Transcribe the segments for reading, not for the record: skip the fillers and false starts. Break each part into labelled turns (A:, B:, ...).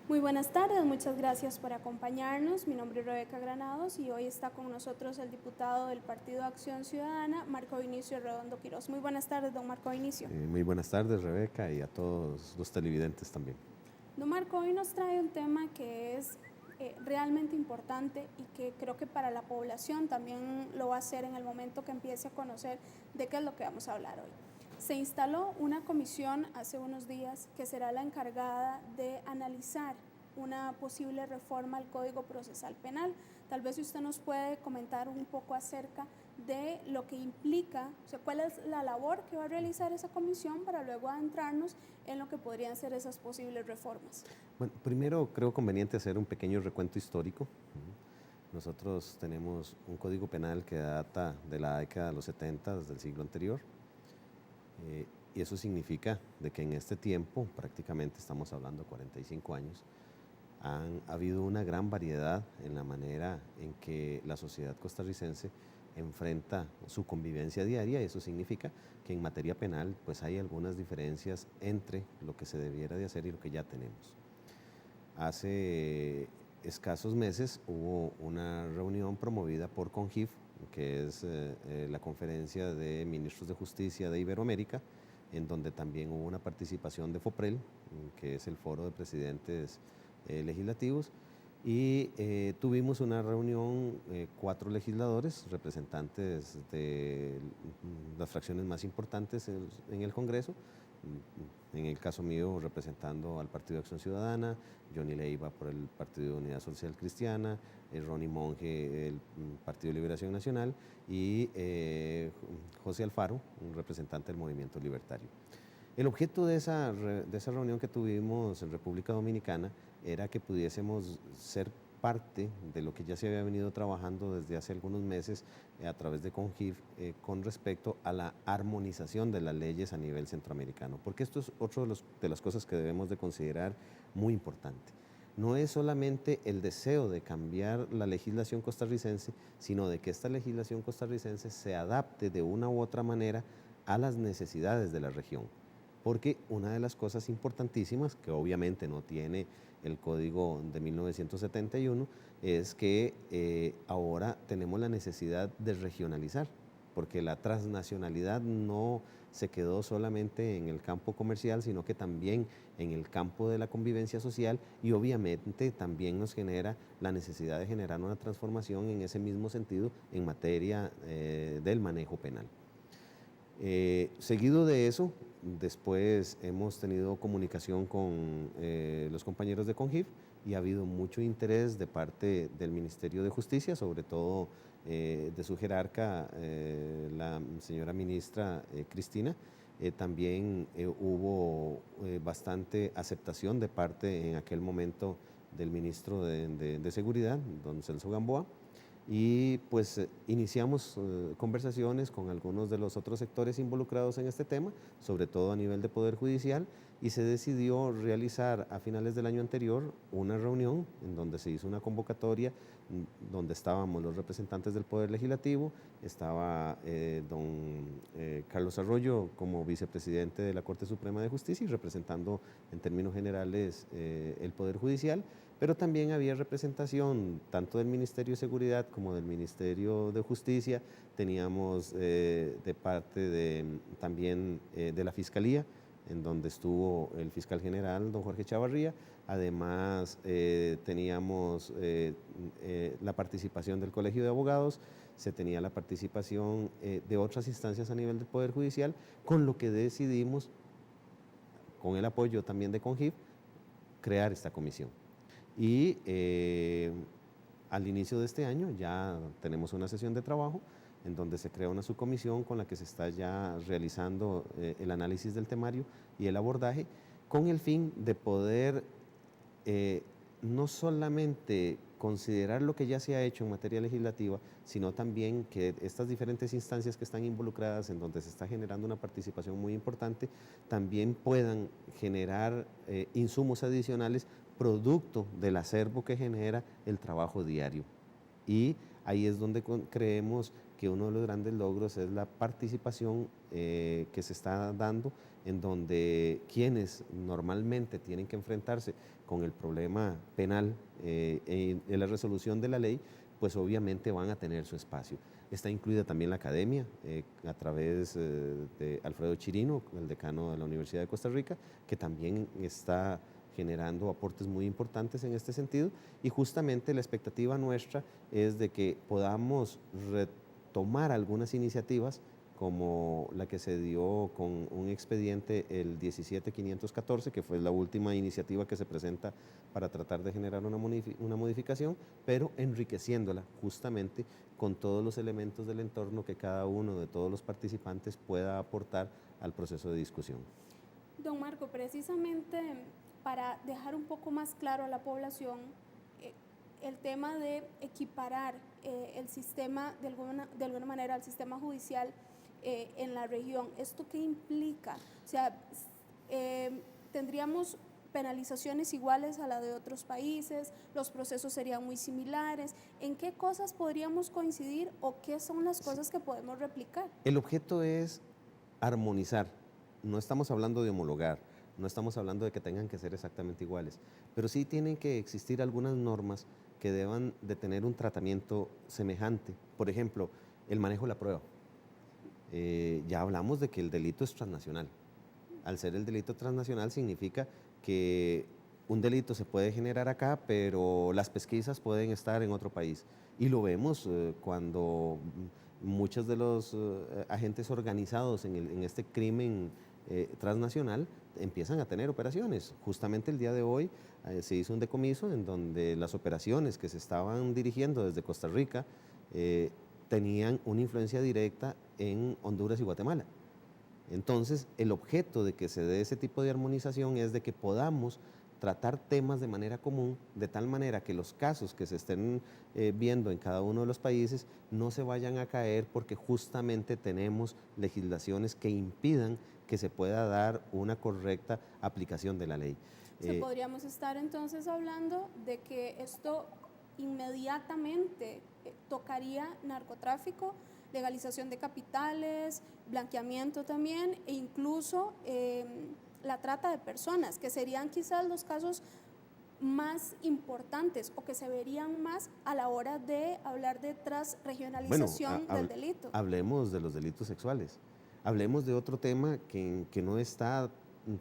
A: Muy buenas tardes, muchas gracias por acompañarnos. Mi nombre es Rebeca Granados y hoy está con nosotros el diputado del Partido Acción Ciudadana, Marco Vinicio Redondo Quirós. Muy buenas tardes, don Marco Vinicio.
B: Muy buenas tardes, Rebeca, y a todos los televidentes también.
A: Don Marco, hoy nos trae un tema que es realmente importante y que creo que para la población también lo va a hacer en el momento que empiece a conocer de qué es lo que vamos a hablar hoy. Se instaló una comisión hace unos días que será la encargada de analizar una posible reforma al Código Procesal Penal. Tal vez usted nos puede comentar un poco acerca de lo que implica, o sea, cuál es la labor que va a realizar esa comisión para luego adentrarnos en lo que podrían ser esas posibles reformas.
B: Bueno, primero creo conveniente hacer un pequeño recuento histórico. Nosotros tenemos un código penal que data de la década de los 70 del siglo anterior, y eso significa de que en este tiempo, prácticamente estamos hablando de 45 años, ha habido una gran variedad en la manera en que la sociedad costarricense enfrenta su convivencia diaria, y eso significa que en materia penal pues hay algunas diferencias entre lo que se debiera de hacer y lo que ya tenemos. Hace escasos meses hubo una reunión promovida por CONJIF, que es la Conferencia de Ministros de Justicia de Iberoamérica, en donde también hubo una participación de FOPREL, que es el Foro de Presidentes Legislativos, y tuvimos una reunión, 4 legisladores, representantes de las fracciones más importantes en el Congreso. En el caso mío, representando al Partido de Acción Ciudadana, Johnny Leiva por el Partido de Unidad Social Cristiana, Ronnie Monge, el Partido de Liberación Nacional, y José Alfaro, un representante del Movimiento Libertario. El objeto de esa reunión que tuvimos en República Dominicana era que pudiésemos ser parte de lo que ya se había venido trabajando desde hace algunos meses a través de CONJIF con respecto a la armonización de las leyes a nivel centroamericano, porque esto es otra de las cosas que debemos de considerar muy importante. No es solamente el deseo de cambiar la legislación costarricense, sino de que esta legislación costarricense se adapte de una u otra manera a las necesidades de la región. Porque una de las cosas importantísimas, que obviamente no tiene el Código de 1971, es que ahora tenemos la necesidad de regionalizar, porque la transnacionalidad no se quedó solamente en el campo comercial, sino que también en el campo de la convivencia social, y obviamente también nos genera la necesidad de generar una transformación en ese mismo sentido en materia del manejo penal. Seguido de eso, después hemos tenido comunicación con los compañeros de CONJIF, y ha habido mucho interés de parte del Ministerio de Justicia, sobre todo de su jerarca, la señora ministra Cristina. También hubo bastante aceptación de parte en aquel momento del ministro de Seguridad, don Celso Gamboa. Y pues iniciamos conversaciones con algunos de los otros sectores involucrados en este tema, sobre todo a nivel de Poder Judicial, y se decidió realizar a finales del año anterior una reunión en donde se hizo una convocatoria, donde estábamos los representantes del Poder Legislativo, estaba don Carlos Arroyo como vicepresidente de la Corte Suprema de Justicia y representando en términos generales el Poder Judicial, pero también había representación tanto del Ministerio de Seguridad como del Ministerio de Justicia. Teníamos de parte también de la Fiscalía, en donde estuvo el fiscal general, don Jorge Chavarría. Además, teníamos la participación del Colegio de Abogados, se tenía la participación de otras instancias a nivel del Poder Judicial, con lo que decidimos, con el apoyo también de CONJIF, crear esta comisión. Y al inicio de este año ya tenemos una sesión de trabajo en donde se crea una subcomisión con la que se está ya realizando el análisis del temario y el abordaje, con el fin de poder no solamente considerar lo que ya se ha hecho en materia legislativa, sino también que estas diferentes instancias que están involucradas, en donde se está generando una participación muy importante, también puedan generar insumos adicionales producto del acervo que genera el trabajo diario. Y ahí es donde creemos que uno de los grandes logros es la participación que se está dando, en donde quienes normalmente tienen que enfrentarse con el problema penal en la resolución de la ley, pues obviamente van a tener su espacio. Está incluida también la academia a través de Alfredo Chirino, el decano de la Universidad de Costa Rica, que también está generando aportes muy importantes en este sentido, y justamente la expectativa nuestra es de que podamos retomar algunas iniciativas como la que se dio con un expediente, el 17514, que fue la última iniciativa que se presenta para tratar de generar una modificación, pero enriqueciéndola justamente con todos los elementos del entorno que cada uno de todos los participantes pueda aportar al proceso de discusión.
A: Don Marco, precisamente para dejar un poco más claro a la población el tema de equiparar el sistema de alguna manera al sistema judicial en la región, ¿esto qué implica? O sea, tendríamos penalizaciones iguales a la de otros países, los procesos serían muy similares. ¿En qué cosas podríamos coincidir o qué son las cosas que podemos replicar?
B: El objeto es armonizar, no estamos hablando de homologar, no estamos hablando de que tengan que ser exactamente iguales, pero sí tienen que existir algunas normas que deban de tener un tratamiento semejante. Por ejemplo, el manejo de la prueba. Ya hablamos de que el delito es transnacional. Al ser el delito transnacional significa que un delito se puede generar acá, pero las pesquisas pueden estar en otro país. Y lo vemos cuando muchos de los agentes organizados en este crimen transnacional empiezan a tener operaciones. Justamente el día de hoy se hizo un decomiso en donde las operaciones que se estaban dirigiendo desde Costa Rica tenían una influencia directa en Honduras y Guatemala. Entonces, el objeto de que se dé ese tipo de armonización es de que podamos tratar temas de manera común, de tal manera que los casos que se estén viendo en cada uno de los países no se vayan a caer porque justamente tenemos legislaciones que impidan que se pueda dar una correcta aplicación de la ley.
A: Podríamos estar entonces hablando de que esto inmediatamente tocaría narcotráfico, legalización de capitales, blanqueamiento también e incluso la trata de personas, que serían quizás los casos más importantes o que se verían más a la hora de hablar de transregionalización del delito.
B: Hablemos de los delitos sexuales, hablemos de otro tema que no está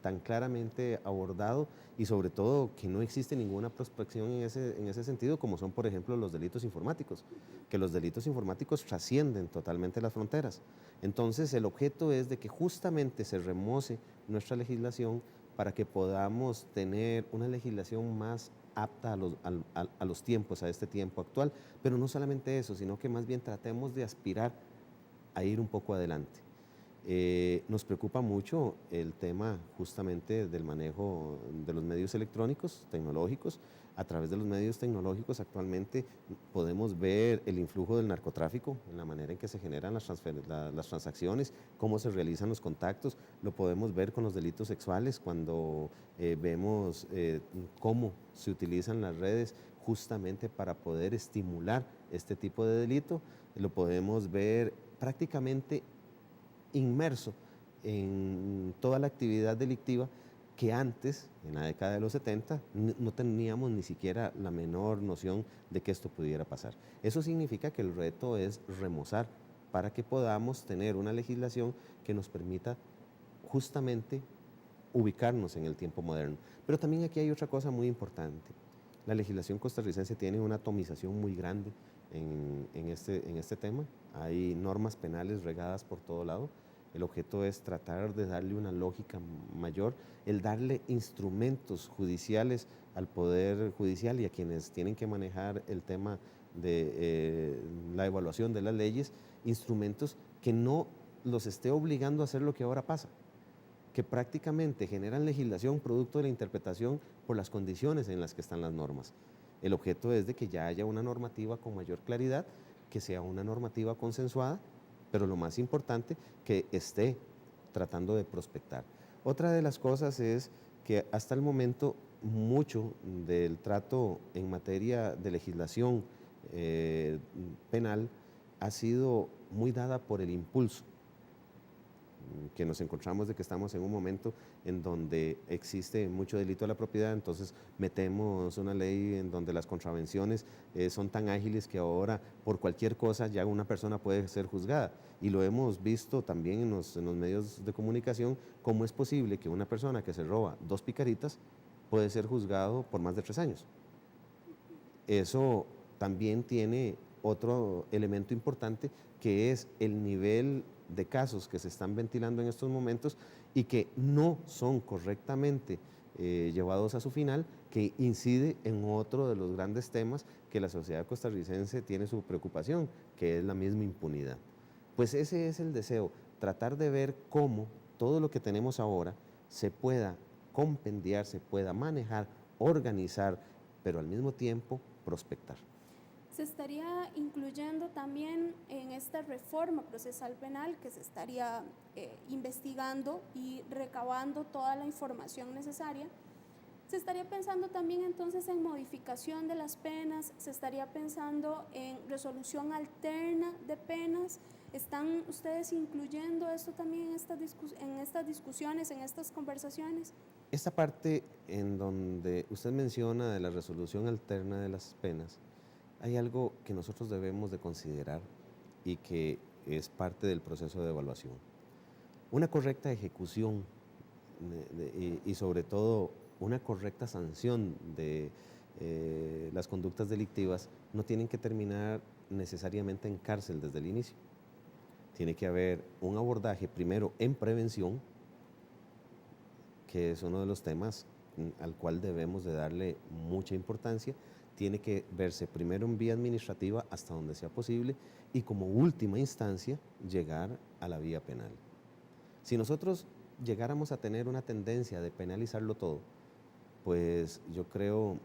B: tan claramente abordado y sobre todo que no existe ninguna prospección en ese sentido, como son por ejemplo los delitos informáticos, que los delitos informáticos trascienden totalmente las fronteras. Entonces el objeto es de que justamente se remoce nuestra legislación para que podamos tener una legislación más apta a los tiempos, a este tiempo actual, pero no solamente eso, sino que más bien tratemos de aspirar a ir un poco adelante. Nos preocupa mucho el tema justamente del manejo de los medios electrónicos, tecnológicos. A través de los medios tecnológicos actualmente podemos ver el influjo del narcotráfico, en la manera en que se generan las transacciones, cómo se realizan los contactos. Lo podemos ver con los delitos sexuales cuando vemos cómo se utilizan las redes justamente para poder estimular este tipo de delito. Lo podemos ver prácticamente inmerso en toda la actividad delictiva que antes, en la década de los 70, no teníamos ni siquiera la menor noción de que esto pudiera pasar. Eso significa que el reto es remozar para que podamos tener una legislación que nos permita justamente ubicarnos en el tiempo moderno. Pero también aquí hay otra cosa muy importante. La legislación costarricense tiene una atomización muy grande en este tema. Hay normas penales regadas por todo lado. El objeto es tratar de darle una lógica mayor, el darle instrumentos judiciales al Poder Judicial y a quienes tienen que manejar el tema de la evaluación de las leyes, instrumentos que no los esté obligando a hacer lo que ahora pasa, que prácticamente generan legislación producto de la interpretación por las condiciones en las que están las normas. El objeto es de que ya haya una normativa con mayor claridad, que sea una normativa consensuada, pero lo más importante, que esté tratando de prospectar. Otra de las cosas es que hasta el momento mucho del trato en materia de legislación penal ha sido muy dada por el impulso, que nos encontramos de que estamos en un momento en donde existe mucho delito a la propiedad, entonces metemos una ley en donde las contravenciones son tan ágiles que ahora por cualquier cosa ya una persona puede ser juzgada. Y lo hemos visto también en los medios de comunicación, cómo es posible que una persona que se roba 2 picaritas puede ser juzgado por más de 3 años. Eso también tiene otro elemento importante, que es el nivel de casos que se están ventilando en estos momentos y que no son correctamente llevados a su final, que incide en otro de los grandes temas que la sociedad costarricense tiene su preocupación, que es la misma impunidad. Pues ese es el deseo, tratar de ver cómo todo lo que tenemos ahora se pueda compendiar, se pueda manejar, organizar, pero al mismo tiempo prospectar.
A: Se estaría incluyendo también en esta reforma procesal penal que se estaría investigando y recabando toda la información necesaria. Se estaría pensando también entonces en modificación de las penas, se estaría pensando en resolución alterna de penas. ¿Están ustedes incluyendo esto también en estas discusiones, en estas conversaciones?
B: Esta parte en donde usted menciona de la resolución alterna de las penas, hay algo que nosotros debemos de considerar y que es parte del proceso de evaluación. Una correcta ejecución y sobre todo una correcta sanción de las conductas delictivas no tienen que terminar necesariamente en cárcel desde el inicio. Tiene que haber un abordaje primero en prevención, que es uno de los temas al cual debemos de darle mucha importancia. Tiene que verse primero en vía administrativa hasta donde sea posible y como última instancia llegar a la vía penal. Si nosotros llegáramos a tener una tendencia de penalizarlo todo, pues yo creo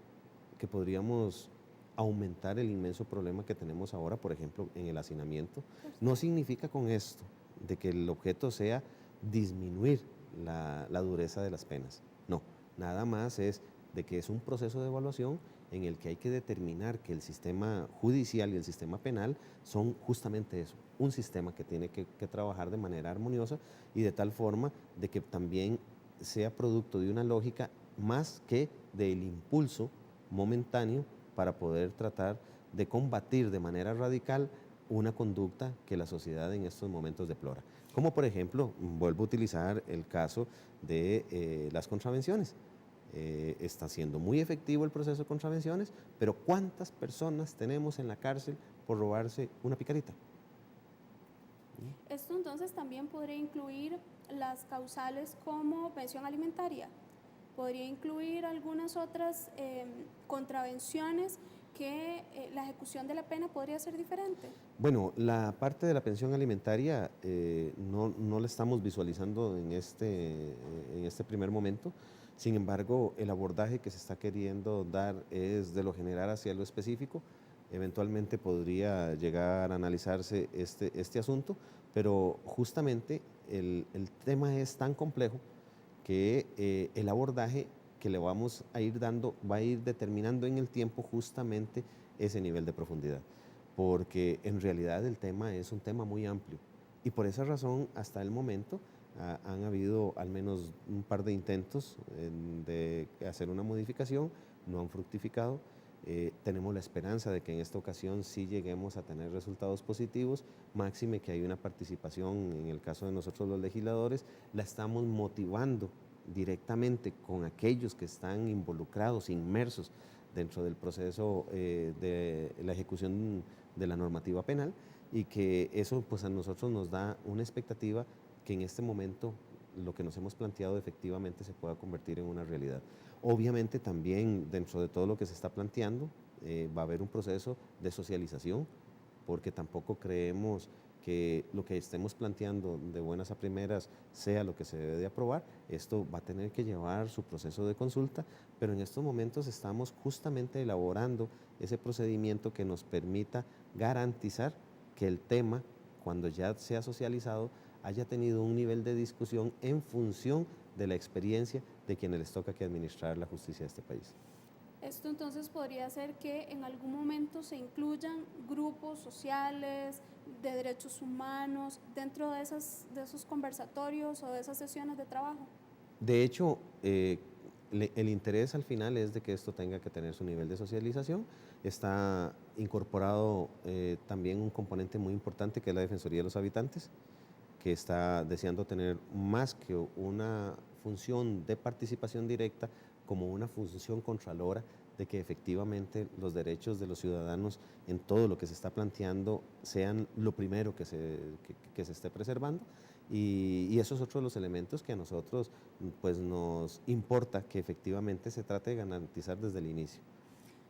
B: que podríamos aumentar el inmenso problema que tenemos ahora, por ejemplo, en el hacinamiento. No significa con esto de que el objeto sea disminuir la dureza de las penas. No, nada más es de que es un proceso de evaluación en el que hay que determinar que el sistema judicial y el sistema penal son justamente eso, un sistema que tiene que trabajar de manera armoniosa y de tal forma de que también sea producto de una lógica más que del impulso momentáneo para poder tratar de combatir de manera radical una conducta que la sociedad en estos momentos deplora. Como por ejemplo, vuelvo a utilizar el caso de las contravenciones. Está siendo muy efectivo el proceso de contravenciones, pero ¿cuántas personas tenemos en la cárcel por robarse una picarita?
A: Esto entonces también podría incluir las causales como pensión alimentaria, podría incluir algunas otras contravenciones que la ejecución de la pena podría ser diferente.
B: Bueno, la parte de la pensión alimentaria no la estamos visualizando en este primer momento. Sin embargo, el abordaje que se está queriendo dar es de lo general hacia lo específico. Eventualmente podría llegar a analizarse este asunto, pero justamente el tema es tan complejo que el abordaje que le vamos a ir dando va a ir determinando en el tiempo justamente ese nivel de profundidad, porque en realidad el tema es un tema muy amplio y por esa razón hasta el momento han habido al menos un par de intentos de hacer una modificación, no han fructificado. Tenemos la esperanza de que en esta ocasión sí lleguemos a tener resultados positivos, máxime que hay una participación, en el caso de nosotros los legisladores, la estamos motivando directamente con aquellos que están involucrados, inmersos dentro del proceso de la ejecución de la normativa penal y que eso pues a nosotros nos da una expectativa que en este momento lo que nos hemos planteado efectivamente se pueda convertir en una realidad. Obviamente también dentro de todo lo que se está planteando va a haber un proceso de socialización, porque tampoco creemos que lo que estemos planteando de buenas a primeras sea lo que se debe de aprobar. Esto va a tener que llevar su proceso de consulta, pero en estos momentos estamos justamente elaborando ese procedimiento que nos permita garantizar que el tema, cuando ya sea socializado, haya tenido un nivel de discusión en función de la experiencia de quienes les toca que administrar la justicia de este país.
A: Esto entonces podría ser que en algún momento se incluyan grupos sociales, de derechos humanos, dentro de esos conversatorios o de esas sesiones de trabajo.
B: De hecho, el interés al final es de que esto tenga que tener su nivel de socialización. Está incorporado también un componente muy importante que es la Defensoría de los Habitantes, que está deseando tener más que una función de participación directa, como una función contralora de que efectivamente los derechos de los ciudadanos en todo lo que se está planteando sean lo primero que se esté preservando. Y eso es otro de los elementos que a nosotros pues, nos importa que efectivamente se trate de garantizar desde el inicio.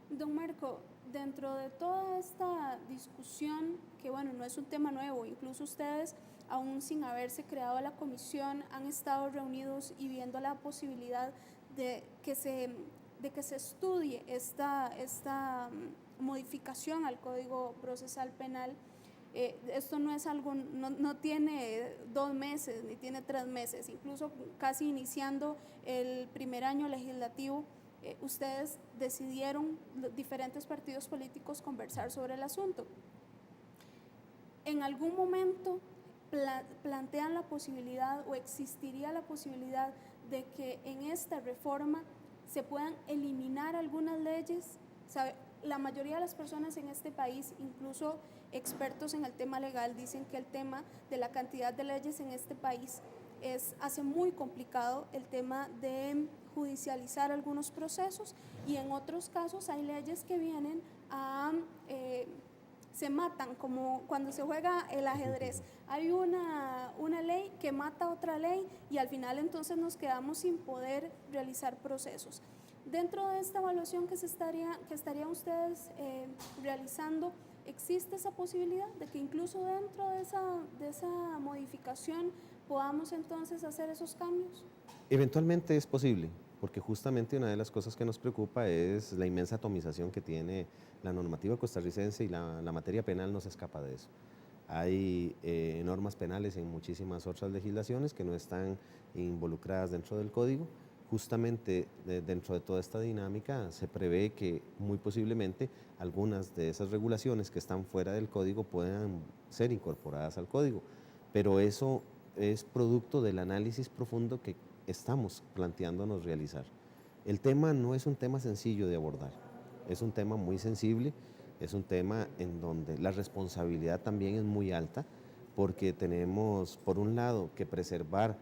A: Don Marco, dentro de toda esta discusión, que bueno, no es un tema nuevo, incluso ustedes, aún sin haberse creado la comisión, han estado reunidos y viendo la posibilidad de que se estudie esta modificación al Código Procesal Penal. Esto no es algo, no tiene 2 meses ni tiene 3 meses, incluso casi iniciando el primer año legislativo. Ustedes decidieron, los diferentes partidos políticos, conversar sobre el asunto. ¿En algún momento plantean la posibilidad o existiría la posibilidad de que en esta reforma se puedan eliminar algunas leyes? ¿Sabe? La mayoría de las personas en este país, incluso expertos en el tema legal, dicen que el tema de la cantidad de leyes en este país hace muy complicado el tema de judicializar algunos procesos, y en otros casos hay leyes que vienen a se matan, como cuando se juega el ajedrez. Hay una ley que mata a otra ley y al final entonces nos quedamos sin poder realizar procesos. Dentro de esta evaluación que estarían ustedes realizando, ¿existe esa posibilidad de que incluso dentro de esa modificación podamos entonces hacer esos cambios?
B: Eventualmente es posible, porque justamente una de las cosas que nos preocupa es la inmensa atomización que tiene la normativa costarricense, y la materia penal no se escapa de eso. Hay normas penales en muchísimas otras legislaciones que no están involucradas dentro del código. Justamente dentro de toda esta dinámica se prevé que muy posiblemente algunas de esas regulaciones que están fuera del código puedan ser incorporadas al código, pero eso es producto del análisis profundo que estamos planteándonos realizar. El tema no es un tema sencillo de abordar, es un tema muy sensible, es un tema en donde la responsabilidad también es muy alta, porque tenemos, por un lado, que preservar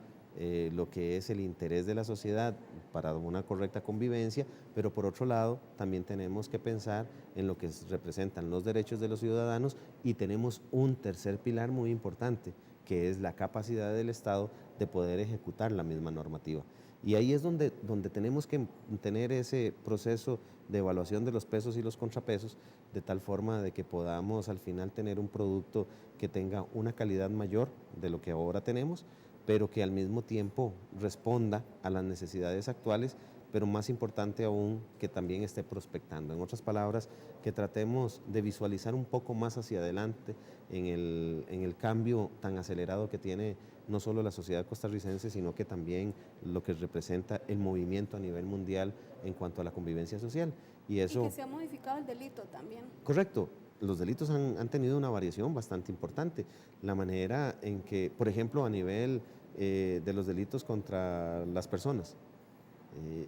B: lo que es el interés de la sociedad para una correcta convivencia, pero por otro lado también tenemos que pensar en lo que representan los derechos de los ciudadanos, y tenemos un tercer pilar muy importante, que es la capacidad del Estado de poder ejecutar la misma normativa. Y ahí es donde tenemos que tener ese proceso de evaluación de los pesos y los contrapesos, de tal forma de que podamos al final tener un producto que tenga una calidad mayor de lo que ahora tenemos, pero que al mismo tiempo responda a las necesidades actuales, pero más importante aún, que también esté prospectando. En otras palabras, que tratemos de visualizar un poco más hacia adelante en el cambio tan acelerado que tiene no solo la sociedad costarricense, sino que también lo que representa el movimiento a nivel mundial en cuanto a la convivencia social.
A: Y que se ha modificado el delito también.
B: Correcto. Los delitos han tenido una variación bastante importante. La manera en que, por ejemplo, a nivel de los delitos contra las personas,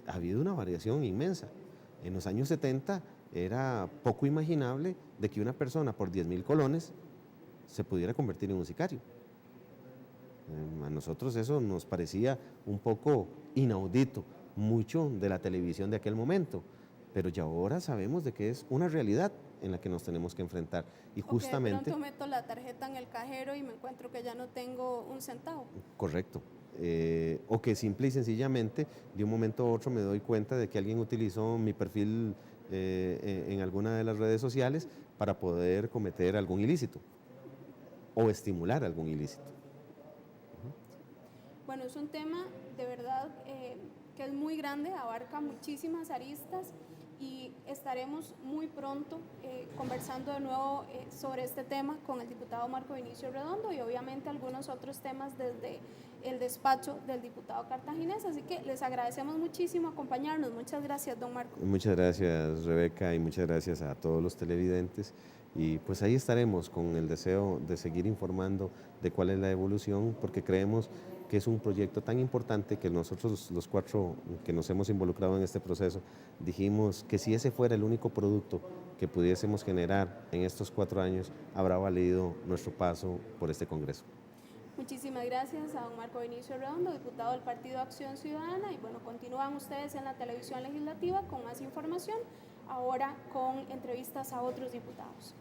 B: ha habido una variación inmensa. En los años 70 era poco imaginable de que una persona por 10.000 colones se pudiera convertir en un sicario. A nosotros eso nos parecía un poco inaudito, mucho de la televisión de aquel momento, pero ya ahora sabemos de que es una realidad en la que nos tenemos que enfrentar. Y justamente...
A: de pronto meto la tarjeta en el cajero y me encuentro que ya no tengo un centavo.
B: Correcto. O que simple y sencillamente de un momento a otro me doy cuenta de que alguien utilizó mi perfil en alguna de las redes sociales para poder cometer algún ilícito o estimular algún ilícito.
A: Bueno, es un tema de verdad que es muy grande, abarca muchísimas aristas, y estaremos muy pronto conversando de nuevo sobre este tema con el diputado Marco Vinicio Redondo y obviamente algunos otros temas desde el despacho del diputado cartaginés. Así que les agradecemos muchísimo acompañarnos. Muchas gracias, don Marco.
B: Muchas gracias, Rebeca, y muchas gracias a todos los televidentes. Y pues ahí estaremos con el deseo de seguir informando de cuál es la evolución, porque creemos que es un proyecto tan importante que nosotros los 4 que nos hemos involucrado en este proceso dijimos que si ese fuera el único producto que pudiésemos generar en estos 4 años, habrá valido nuestro paso por este Congreso.
A: Muchísimas gracias a don Marco Vinicio Redondo, diputado del Partido Acción Ciudadana. Y bueno, continúan ustedes en la televisión legislativa con más información, ahora con entrevistas a otros diputados.